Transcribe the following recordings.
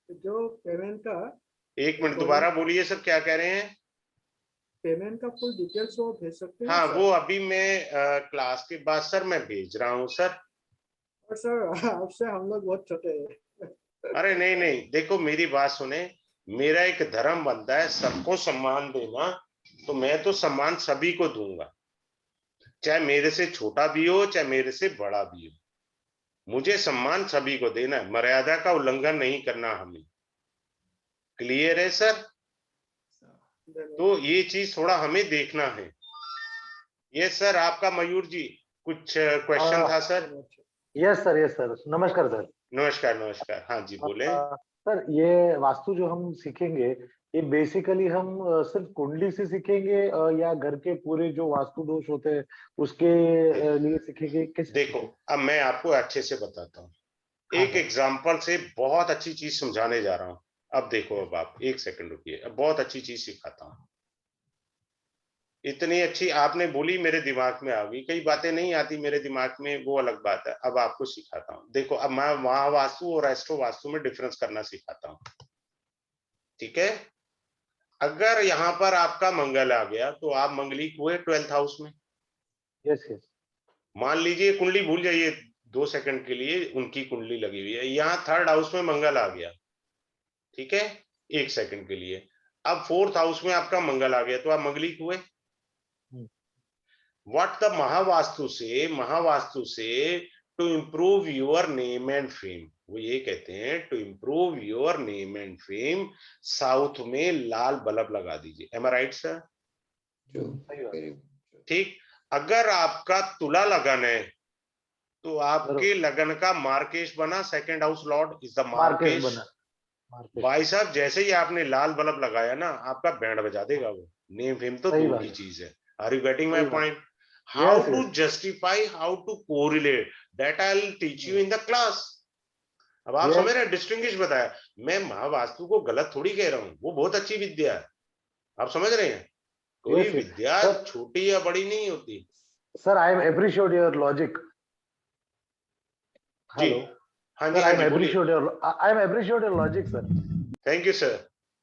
जो पेमेंट का, एक मिनट दोबारा बोलिए सर, क्या कह रहे हैं? पेमेंट का फुल डिटेल्स वो भेज सकते हैं हाँ सर? वो अभी मैं क्लास के बाद सर मैं भेज रहा हूँ सर। और सर आपसे हम लोग बहुत छोटे हैं। अरे नहीं नहीं, देखो मेरी बात सुने, मेरा एक धर्म बनता है सबको सम्मान देना, तो मैं तो सम्मान सभी को दूंगा, चाहे मेरे से छोटा भी हो चाहे मेरे से बड़ा भी हो। मुझे सम्मान सभी को देना है, मर्यादा का उल्लंघन नहीं करना हमें। क्लियर है सर? तो ये चीज थोड़ा हमें देखना है। ये सर आपका मयूर जी कुछ क्वेश्चन था sir? Yes sir, yes sir, नमस्कार सर। नमस्कार नमस्कार, हाँ जी बोले। सर ये वास्तु जो हम सीखेंगे, ये बेसिकली हम सिर्फ कुंडली से सीखेंगे या घर के पूरे जो वास्तु दोष होते हैं उसके लिए सीखेंगे, कैसे देखो सीखेंगे? अब मैं आपको अच्छे से बताता हूँ, हाँ एक सर। एग्जाम्पल से बहुत अच्छी चीज समझाने जा रहा हूँ। अब देखो, अब आप एक सेकंड रुकिए, अब बहुत अच्छी चीज सिखाता हूँ। इतनी अच्छी आपने बोली मेरे दिमाग में आ गई, कई बातें नहीं आती मेरे दिमाग में वो अलग बात है। अब आपको सिखाता हूँ, देखो अब मैं वहां वास्तु और एस्ट्रो वास्तु में डिफरेंस करना सिखाता हूँ, ठीक है? अगर यहाँ पर आपका मंगल आ गया तो आप मंगलिक हुए 12th हाउस में। Yes yes. मान लीजिए कुंडली भूल जाइए 2 सेकंड के लिए, उनकी कुंडली लगी हुई है, यहाँ 3rd हाउस में मंगल आ गया, ठीक है, 1 सेकंड के लिए। अब 4th हाउस में आपका मंगल आ गया तो आप मंगलिक हुए। What the Mahavastu says to improve your name and fame, वो ये कहते हैं to improve your name and fame, south में लाल बल्ब लगा दीजिए। Am I right sir? ठीक। अगर आपका तुला लगन है तो आपके लगन का मार्केश बना, 2nd house lord is the मार्केश। भाई साहब जैसे ही आपने लाल बल्ब लगाया ना, आपका बैंड बजा देगा वो। नेम फेम तो दूर की चीज है। Are you getting my point? How to justify, how to correlate, that I will teach you in the class. अब आप समझ रहे हैं, डिस्टिंग्विश बताया। मैं महावास्तु को गलत थोड़ी कह रहा हूं, वो बहुत अच्छी विद्या है, आप समझ रहे हैं? कोई विद्या छोटी या बड़ी नहीं होती। Sir I am appreciate your logic. जी हाँ जी, I am appreciate your logic sir. Thank you sir.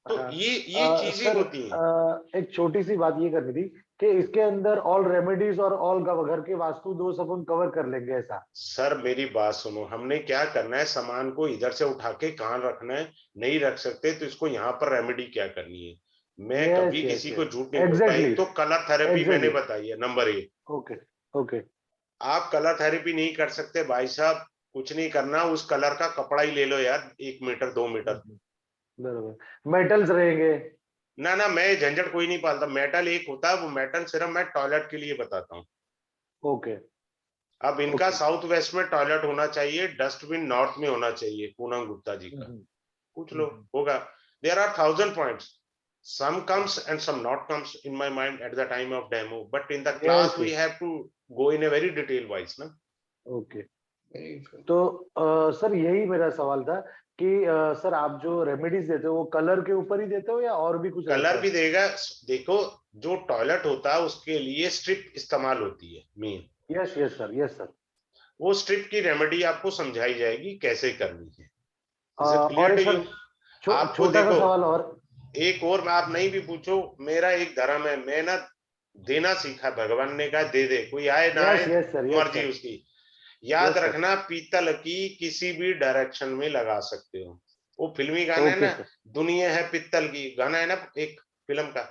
तो ये चीजें होती हैं। एक छोटी सी बात ये करनी थी कि इसके अंदर ऑल रेमेडीज और ऑल घर के वास्तु दोष अपन कवर कर लेंगे ऐसा? सर मेरी बात सुनो, हमने क्या करना है, सामान को इधर से उठा के कहाँ रखना है, नहीं रख सकते तो इसको यहाँ पर रेमेडी क्या करनी है। मैं कभी किसी को झूठ नहीं बोलता। एक तो कलर थेरेपी मैंने बताई है, नंबर 1। Okay okay. आप कलर थेरेपी नहीं कर सकते भाई साहब, कुछ नहीं करना, उस कलर का कपड़ा ही ले लो यार, 1 मीटर 2 मीटर। बराबर। मेटल्स रहेंगे ना ना, मैं झंझट कोई नहीं पालता। मेटल एक होता है, वो मेटल सिर्फ मैं टॉयलेट के लिए बताता हूँ। ओके। अब इनका साउथ वेस्ट में टॉयलेट होना चाहिए, डस्टबिन नॉर्थ में होना चाहिए, पूनम गुप्ता जी का पूछ लो, होगा। There are 1000 points, some comes and some not comes in my mind at the time of demo, but in the class we have to go in a very detail wise na. Okay. तो sir यही मेरा सवाल था कि sir आप जो remedies देते हो वो कलर के ऊपर ही देते हो या और भी कुछ? कलर भी देगा। देखो जो टॉयलेट होता है उसके लिए स्ट्रिप इस्तेमाल होती है main. Yes yes sir, yes sir. वो स्ट्रिप की रेमेडी आपको समझाई जाएगी कैसे करनी है। और एक सर छोटा सा सवाल और, एक और आप नहीं भी पूछो, मेरा एक धर्म है, मैं ना देना सीखा, भगवान ने कहा दे दे, कोई आए ना आए मर्जी उसकी। याद रखना, पीतल की किसी भी डायरेक्शन में लगा सकते हो। वो फिल्मी गाना है ना, दुनिया है पीतल की, गाना है ना एक फिल्म का।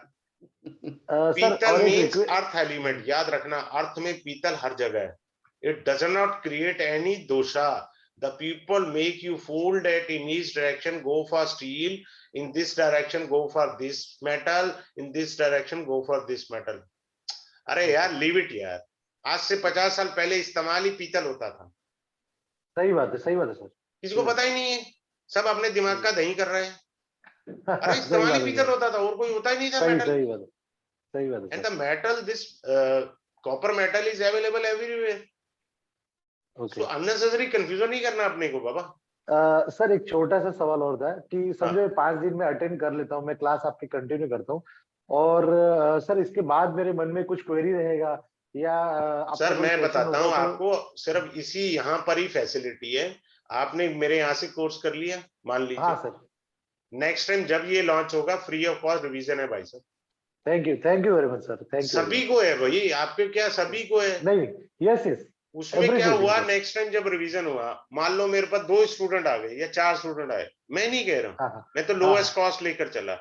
पीतल मीन्स अर्थ एलिमेंट, याद रखना, अर्थ में पीतल हर जगह है। It does not create any dosha. The people make you fold at in each direction, go for steel, in this direction go for this metal, in this direction go for this metal. अरे यार leave it यार, आज से 50 साल पहले इस्तेमाल ही पीतल होता था। सही बात है, सही बात है सर। किसी को पता ही नहीं है, सब अपने दिमाग का दही कर रहे हैं। अरे इस्तेमाल ही पीतल होता था, और कोई होता ही नहीं था मेटल। सही बात है, सही बात है। And the metal, this copper metal is available everywhere. So unnecessary confusion नहीं करना अपने को बाबा। सर एक छोटा सा सवाल और था कि समझो 5 दिन में अटेंड कर लेता हूँ मैं, क्लास आपकी कंटिन्यू करता हूँ, और सर इसके बाद मेरे मन में कुछ क्वेरी रहेगा या सर मैं बताता हूँ आपको, सिर्फ इसी यहाँ पर ही फैसिलिटी है। आपने मेरे यहाँ से कोर्स कर लिया मान लीजिए, हाँ सर, नेक्स्ट टाइम जब ये लॉन्च होगा फ्री ऑफ कॉस्ट रिवीजन है भाई साहब। Thank you very much sir, thank you. सभी को है भाई, आपके क्या सभी को है? नहीं, यस यस। उसमें क्या हुआ, नेक्स्ट टाइम जब रिवीजन हुआ, मान लो मेरे पास 2 स्टूडेंट आ गए या 4 स्टूडेंट आए, मैं नहीं कह रहा हूँ, मैं तो लोएस्ट कॉस्ट लेकर चला,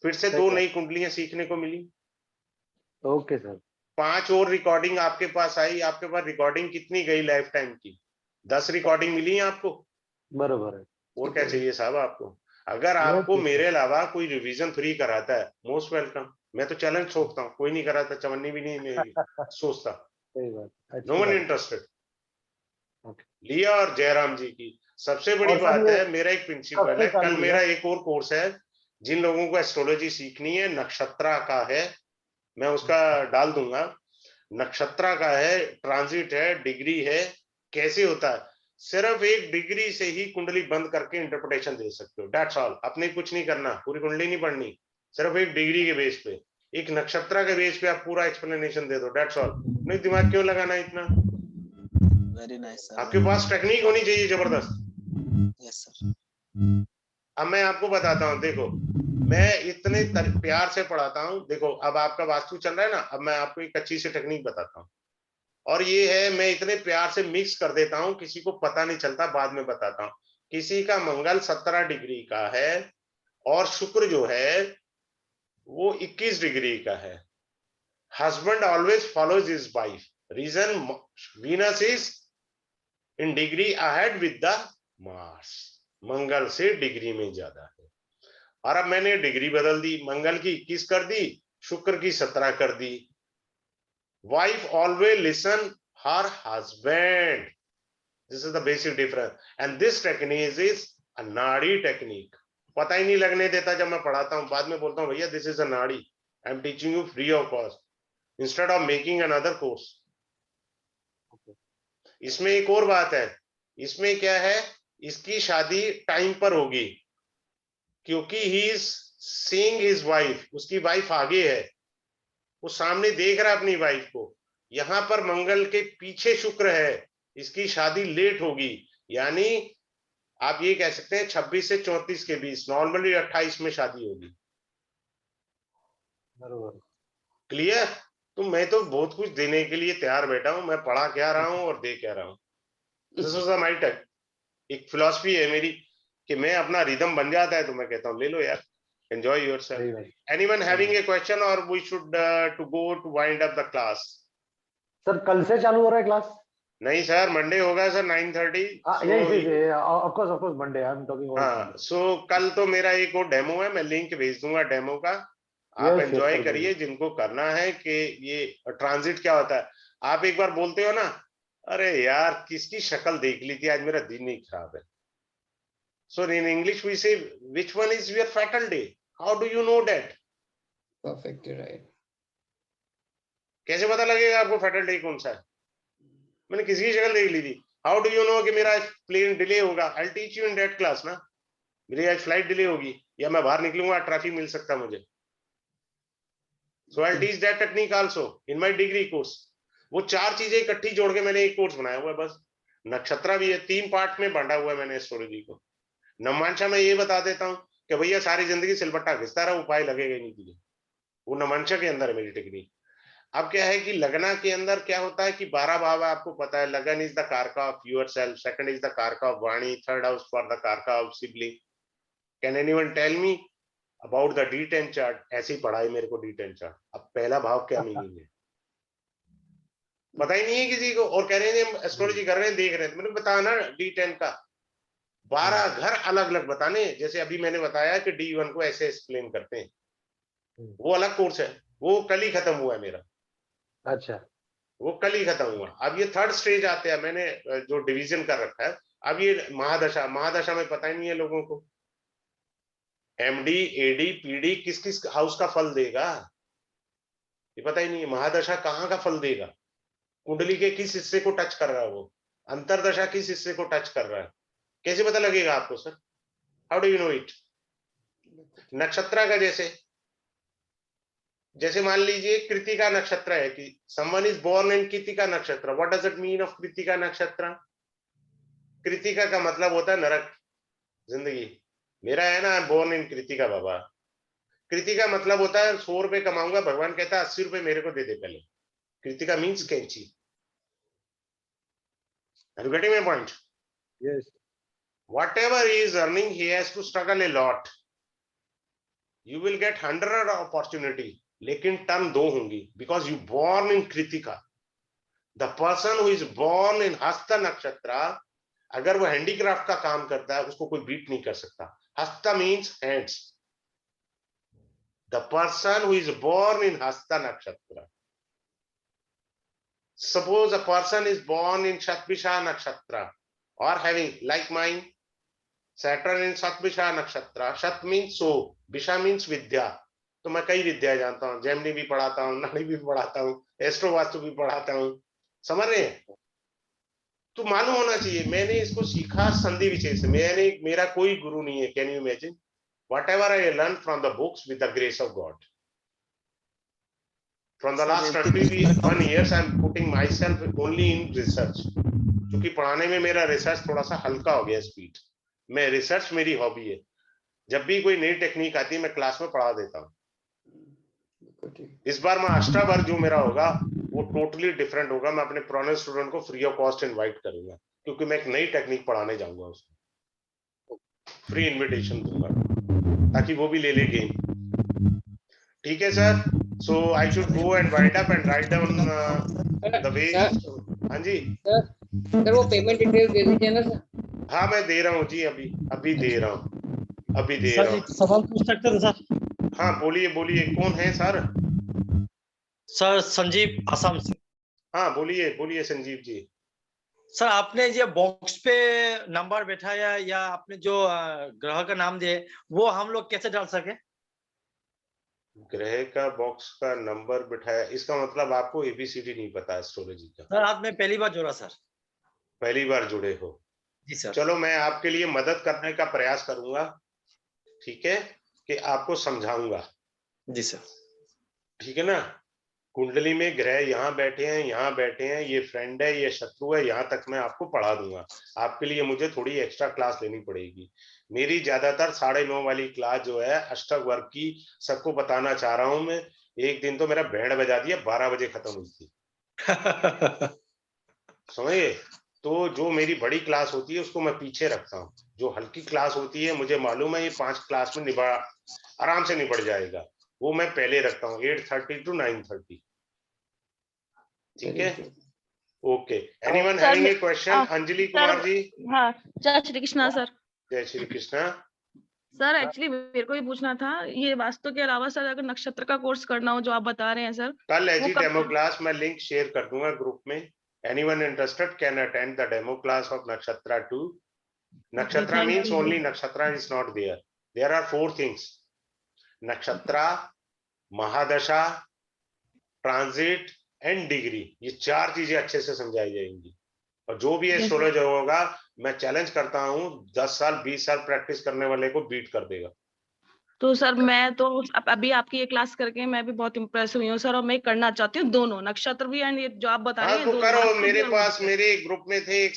फिर से 2 नई कुंडलियां सीखने को मिली। Okay sir. 5 और रिकॉर्डिंग आपके पास आई, आपके पास रिकॉर्डिंग कितनी गई लाइफ टाइम की? 10 रिकॉर्डिंग मिली आपको। बराबर है। और क्या चाहिए साहब आपको? अगर आपको मेरे अलावा कोई रिवीजन फ्री कराता है, मोस्ट वेलकम। मैं तो चैलेंज छोड़ता हूँ, कोई नहीं कराता, चवन्नी भी नहीं सोचता, सही बात, नो वन इंटरेस्टेड। लिया और जयराम जी की सबसे बड़ी बात है, मेरा एक प्रिंसिपल है, कल मेरा एक और कोर्स है, जिन लोगों को एस्ट्रोलॉजी सीखनी है, नक्षत्रा का है, मैं उसका डाल दूंगा। नक्षत्रा का है, ट्रांजिट है, डिग्री है, कैसे होता है, सिर्फ एक डिग्री से ही कुंडली बंद करके इंटरप्रिटेशन दे सकते हो, दैट्स ऑल। अपने कुछ नहीं करना, पूरी कुंडली नहीं पढ़नी, सिर्फ एक डिग्री के बेस पे, एक नक्षत्रा के बेस पे आप पूरा एक्सप्लेनेशन दे दो, दैट्स ऑल। नहीं दिमाग क्यों लगाना इतना? Very nice sir. आपके पास टेक्निक होनी चाहिए जबरदस्त। Yes sir. अब मैं आपको बताता हूँ, देखो मैं इतने प्यार से पढ़ाता हूँ, देखो अब आपका वास्तु चल रहा है ना, अब मैं आपको एक अच्छी सी टेक्निक बताता हूँ, और ये है, मैं इतने प्यार से मिक्स कर देता हूँ, किसी को पता नहीं चलता, बाद में बताता हूँ। किसी का मंगल 17 डिग्री का है और शुक्र जो है वो 21 डिग्री का है। Husband always follows his wife, reason Venus is in degree ahead with the Mars, Mangal से डिग्री में ज्यादा है। और अब मैंने डिग्री बदल दी, मंगल की 21 कर दी, शुक्र की 17 कर दी। Wife always listen her husband, this is the basic difference, and this technique is a nadi technique. पता ही नहीं लगने देता जब मैं पढ़ाता हूं, बाद में बोलता हूं भैया दिस इज अ नाड़ी, I am teaching you free of cost instead of making another course. इसमें एक और बात है, इसमें क्या है, इसकी शादी टाइम पर होगी, क्योंकि he is seeing his wife, उसकी वाइफ आगे है, वो सामने देख रहा है अपनी वाइफ को। यहां पर मंगल के पीछे शुक्र है, इसकी शादी लेट होगी, यानी आप ये कह सकते हैं 26 से 34 के बीच, नॉर्मली 28 में शादी होगी। क्लियर? तो मैं तो बहुत कुछ देने के लिए तैयार बैठा हूं, मैं पढ़ा क्या रहा हूं और दे क्या रहा हूं। दिस इज माय टेक, एक फिलॉसफी है मेरी कि मैं अपना रिदम बन जाता है तो मैं कहता हूं ले लो यार, enjoy yourself. Anyone having a question or we should to go to wind up the class? Sir कल से चालू हो रहा है क्लास? नहीं सर, मंडे होगा sir 9:30। Of course Monday, I am talking हाँ, सो कल तो मेरा एक और डेमो है, मैं लिंक भेज दूंगा डेमो का, आप एंजॉय करिए जिनको करना है। कि ये ट्रांजिट क्या होता है, आप एक बार बोलते हो ना, अरे यार किसकी शक्ल देख ली थी, आज मेरा दिन ही खराब है। So in English we say, which one is your fatal day? How do you know that? Perfectly right. कैसे पता लगेगा आपको fatal day कौन सा है? मैंने किसी की शक्ल देख ली थी, how do you know कि मेरा प्लेन डिले होगा? I'll teach you in that class ना, मेरी आज फ्लाइट डिले होगी या मैं बाहर निकलूंगा ट्रैफिक मिल सकता है मुझे। So I'll teach that technique also in my degree course. वो 4 चीजें इकट्ठी जोड़ के मैंने एक कोर्स बनाया हुआ है बस। नक्षत्रा भी है, 3 पार्ट में बांटा हुआ है मैंने एस्ट्रोलॉजी को। नवमांशा में ये बता देता हूं कि भैया सारी जिंदगी सिलबट्टा घिसता रहा, उपाय लगेगा ही नहीं तुझे, वो नवमांशा के अंदर है मेरी टेक्निक। अब क्या है कि लगना के अंदर क्या होता है कि 12 भाव आपको पता है, lagan is the karaka of your self, second is the karaka of vani, third house for the karaka of sibling. Can anyone tell me about the D10 chart? ऐसे ही पढ़ा है मेरे को D10 चार्ट। अब पहला भाव क्या मीनिंग है पता ही नहीं है किसी को, और कह रहे हैं एस्ट्रोलॉजी कर रहे हैं, देख रहे हैं, मैंने बताया ना D10 का 12 घर अलग अलग बताने। जैसे अभी मैंने बताया कि D1 को ऐसे एक्सप्लेन करते हैं, वो अलग कोर्स है, वो कल ही खत्म हुआ है मेरा। अच्छा, वो कल ही खत्म हुआ। अब ये थर्ड स्टेज आते हैं, मैंने जो डिवीजन कर रखा है। अब ये महादशा, महादशा में पता ही नहीं है लोगों को, MD AD PD किस किस हाउस का फल देगा ये पता ही नहीं है। महादशा कहाँ का फल देगा, कुंडली के किस हिस्से को टच कर रहा है, वो अंतरदशा किस हिस्से को टच कर रहा है, कैसे पता लगेगा आपको sir? How do you know it? नक्षत्र का जैसे मान लीजिए कृतिका नक्षत्र है कि someone is born in Krittika nakshatra, what does it mean of Krittika nakshatra? Krittika का मतलब होता है नरक, जिंदगी। मेरा है ना, बोर्न इन कृतिका बाबा। कृतिका मतलब होता है 100 रुपए कमाऊंगा, भगवान कहता है 80 रुपए मेरे को दे दे पहले। कृतिका मीन्स कैंची। Are you getting my point? Yes. Whatever he is earning, he has to struggle a lot. You will get 100 opportunity, लेकिन टर्म 2 होंगी, because you born in Kritika. The person who is born in हस्त नक्षत्र, अगर वो handicraft का काम करता है, उसको कोई बीट नहीं कर सकता। हस्त means hands. The person who is born in hasta nakshatra. Suppose a person is born in Shatbisha nakshatra or having like mine Saturn in Shatbisha nakshatra. Shat means so, Bisha means vidya. तो मैं कई विद्या जानता हूँ, Gemini भी पढ़ाता हूँ, नाड़ी भी पढ़ाता हूँ, एस्ट्रो वास्तु भी पढ़ाता हूँ, समझ रहे हैं? तो मालूम होना चाहिए मैंने इसको सीखा संधि विशेष से, मेरा कोई गुरु नहीं है। Can you imagine? Whatever I learned from the books with the grace of God. From the last 21 years, I am putting myself only in research. क्योंकि पढ़ाने में मेरा रिसर्च थोड़ा सा हल्का हो गया स्पीड। मैं रिसर्च मेरी हॉबी है। जब भी कोई नई टेक्निक आती है मैं क्लास में पढ़ा देता हूँ। इस बार मैं अष्टावर जो मेरा होगा वो टोटली डिफरेंट होगा। मैं अपने पुराने स्टूडेंट को फ्री ऑफ कॉस्ट इनवाइट करूंगा, क्योंकि मैं एक नई टेक्निक पढ़ाने जाऊंगा, उसको फ्री इनविटेशन दूंगा ताकि वो भी ले ले गेम। ठीक है sir? So I should go and wind up and write down the way. हाँ जी सर, वो पेमेंट डिटेल दे दीजिए ना सर। हाँ मैं दे रहा हूँ जी, अभी दे रहा हूँ, अभी दे रहा हूँ। सवाल पूछ सकते थे सर? हाँ बोलिए बोलिए, कौन है सर? सर संजीव आसाम से। हाँ बोलिए बोलिए संजीव जी। सर आपने ये बॉक्स पे नंबर बैठाया या आपने जो ग्रह का नाम दिए वो हम लोग कैसे डाल सके? ग्रह का बॉक्स का नंबर बिठाया, इसका मतलब आपको एबीसीडी नहीं पता एस्ट्रोलॉजी का? सर आज मैं पहली बार जुड़ा सर। पहली बार जुड़े हो? जी सर। चलो मैं आपके लिए मदद करने का प्रयास करूंगा, ठीक है, कि आपको समझाऊंगा। जी सर। ठीक है ना? कुंडली में ग्रह यहाँ बैठे हैं, यहाँ बैठे हैं, ये फ्रेंड है, ये शत्रु है, यहाँ तक मैं आपको पढ़ा दूंगा। आपके लिए मुझे थोड़ी एक्स्ट्रा क्लास लेनी पड़ेगी। मेरी ज्यादातर 9:30 वाली क्लास जो है अष्टक वर्ग की, सबको बताना चाह रहा हूं मैं। एक दिन तो मेरा बैंड बजा दिया, 12 बजे खत्म हुई थी। समझिए? तो जो मेरी बड़ी क्लास होती है उसको मैं पीछे रखता हूँ। जो हल्की क्लास होती है मुझे मालूम है ये 5 क्लास में आराम से निपट जाएगा, वो मैं पहले रखता हूँ 8:30 to 9:30। ठीक है? Okay. Anyone having a question? Anjali Kumar ji. हाँ, जय श्री कृष्णा सर। जय श्री कृष्णा। सर एक्चुअली मेरे को ये पूछना था, ये वास्तु के अलावा सर अगर नक्षत्र का कोर्स करना हो जो आप बता रहे हैं सर, कल है जी डेमो क्लास, मैं लिंक शेयर कर दूंगा ग्रुप में। Anyone interested can attend the demo class of Nakshatra 2। Nakshatra means only Nakshatra is not there, there are 4 things: Nakshatra, Mahadasha, transit and degree. ये 4 चीजें अच्छे से समझाई जाएंगी। और जो भी एस्ट्रोलॉजर होगा, मैं चैलेंज करता हूँ 10 साल 20 साल प्रैक्टिस करने वाले को बीट कर देगा। तो सर मैं तो अभी आपकी ये क्लास करके मैं भी बहुत इम्प्रेस हुई हूँ सर, और मैं करना चाहती हूँ दोनों, नक्षत्र भी एंड ये जो आप बता रहे हैं। तो करो। मेरे पास मेरे ग्रुप में थे एक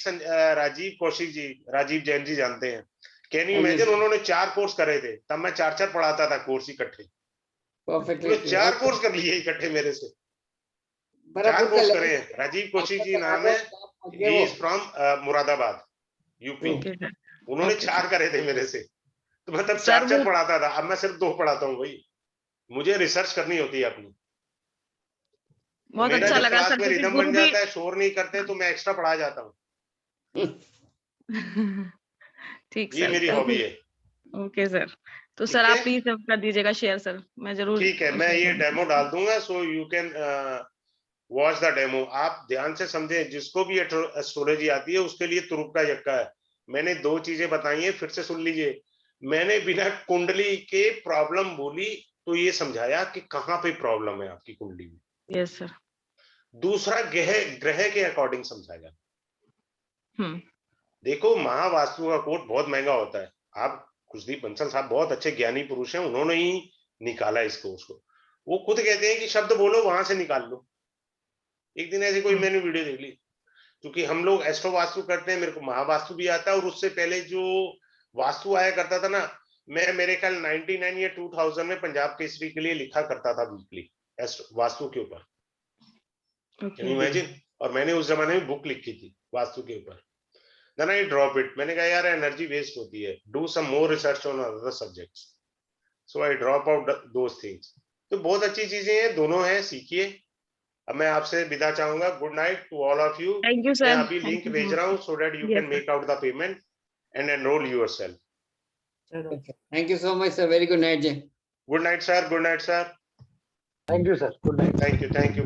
राजीव कौशिक जी, राजीव जैन जी जानते हैं। Can you imagine? उन्होंने 4 कोर्स करे थे, तब मैं 4 पढ़ाता था कोर्स इकट्ठे। परफेक्टली 4 कोर्स कर लिए इकट्ठे मेरे से। 4 कोर्स करे हैं। राजीव कौशिक जी नाम है, he is from Moradabad UP. उन्होंने 4 करे थे मेरे से, तो मैं तब 4 पढ़ाता था। अब मैं सिर्फ 2 पढ़ाता हूँ भाई, मुझे रिसर्च करनी होती है अपनी। बहुत अच्छा लगा सर। में रिदम बन जाता है, शोर नहीं करते, तो मैं एक्स्ट्रा पढ़ा जाता हूँ। ठीक ये सर, मेरी हॉबी है। Okay sir. तो सर आप प्लीज कर दीजिएगा शेयर सर, मैं जरूर। ठीक है, मैं ये डेमो डाल दूंगा, so you can watch the demo. आप ध्यान से समझे, जिसको भी एस्ट्रोलॉजी आती है उसके लिए तुरुप का यक्का है। मैंने 2 चीजें बताई है, फिर से सुन लीजिए। मैंने बिना कुंडली के प्रॉब्लम बोली तो ये समझाया कि कहाँ पे प्रॉब्लम है आपकी कुंडली में। Yes sir. दूसरा ग्रह के अकॉर्डिंग समझाया। देखो, महावास्तु का कोड बहुत महंगा होता है। आप कुलदीप बंसल साहब बहुत अच्छे ज्ञानी पुरुष हैं, उन्होंने ही निकाला इस कोर्स को। वो खुद कहते हैं कि शब्द बोलो वहां से निकाल लो। एक दिन ऐसी कोई मैंने वीडियो देख ली, क्योंकि हम लोग एस्ट्रो वास्तु करते हैं, मेरे को महावास्तु भी आता है, और उससे पहले जो वास्तु आया करता था ना, मैं मेरे ख्याल 99 या 2000 में पंजाब केसरी के लिए लिखा करता था वीकली वास्तु के ऊपर। Can you imagine? और मैंने उस जमाने में बुक लिखी थी वास्तु के ऊपर। Then I drop it. मैंने कहा यार एनर्जी वेस्ट होती है, do some more research on other subjects, so I drop out those things. तो बहुत अच्छी चीजें हैं, दोनों हैं, सीखिए। अब मैं आपसे विदा चाहूंगा। Good night to all of you. Thank you मैं सर। अभी लिंक भेज रहा हूँ so that you can make out the payment and enrol yourself. चलो Thank you so much, sir. Very good night, Jay. Good night sir, good night sir. Thank you sir, good night. Thank you, thank you.